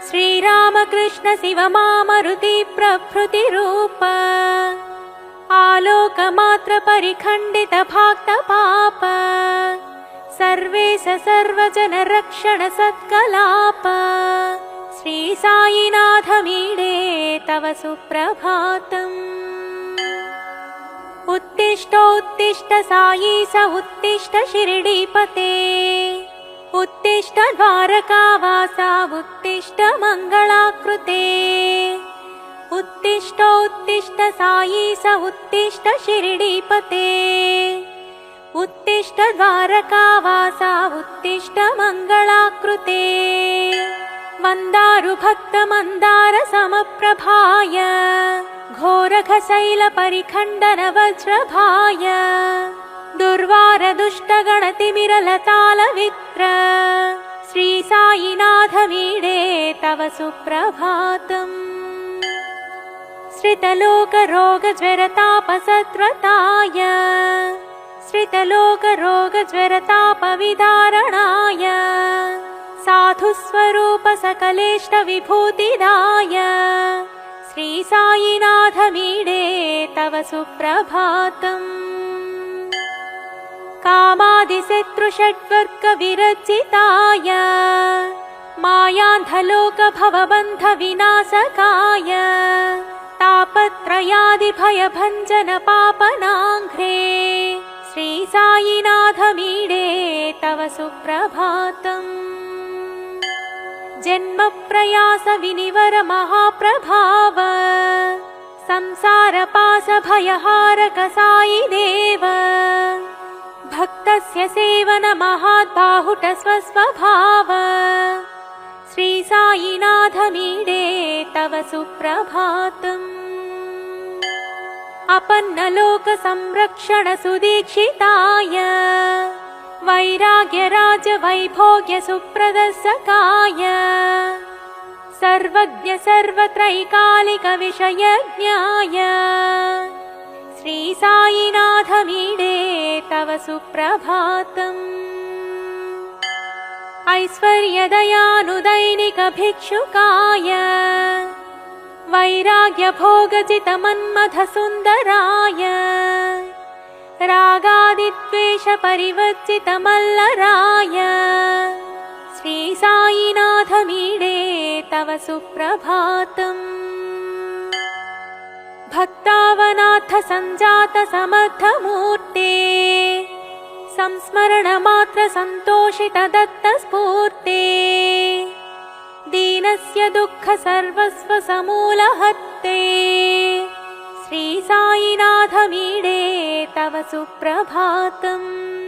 श्रीरामकृष्ण शिव मामरुति प्रभृति रूप आलोकमात्र परिखण्डित भाक्त पाप सर्वेश सर्वजन रक्षण सत्कलाप श्री साईनाथ मीडे तव सुप्रभातम्। उत्तिष्ठोत्तिष्ठ साई स उत्तिष्ठ शिरडीपते उत्तिष्ठ द्वारकावासा उत्तिष्ठ मङ्गलाकृते उत्तिष्ठोत्तिष्ठ साई स उत्तिष्ठ शिरडीपते उत्तिष्ठ द्वारकावासा उत्तिष्ठ मङ्गलाकृते वन्दारु भक्त मन्दार समप्रभाय घोरघशैल परिखण्डन वज्रभाय दुर्वार दुष्ट गणतिमिरलताल वित्र श्री साईनाथ मीडे तव सुप्रभातम्। श्रितलोक रोग ज्वरतापसत्वताय श्रितलोक रोग ज्वरताप विदारणाय साधुस्वरूप सकलेष्ट विभूतिदाय श्री साईनाथ मीडे तव सुप्रभातम्। कामादिशत्रुषड्वर्ग विरचिताय मायान्धलोक भवबन्ध विनाशकाय तापत्रयादि भयभञ्जन पापनाङ्घ्रे श्री साईनाथ मीडे तव सुप्रभातम्। जन्म प्रयास विनिवर महाप्रभाव संसार पास भयहारक साई देव भक्तस्य सेवन महाद्बाहुट स्वस्वभाव श्री साईनाथ मीडे तव सुप्रभातम्। अपन्न लोक संरक्षण सुदीक्षिताय वैराग्य राज वैभोग्य सुप्रदर्शकाय सर्वज्ञ सर्वत्रैकालिक विषयज्ञाय श्री साईनाथ मीडे तव सुप्रभातम्। ऐश्वर्यदयानुदैनिक भिक्षुकाय वैराग्य भोगजित मन्मथ सुन्दराय रागादिद्वेष परिवर्जित मल्लराय श्री साईनाथ मीडे तव सुप्रभातम्। भक्तावनाथ संजात समर्थ मूर्ते संस्मरण मात्र संतोषित दत्त स्फूर्ते दीनस्य दुःख सर्वस्व समूल हत्ते श्री साईनाथ मीडे तव सुप्रभातम्।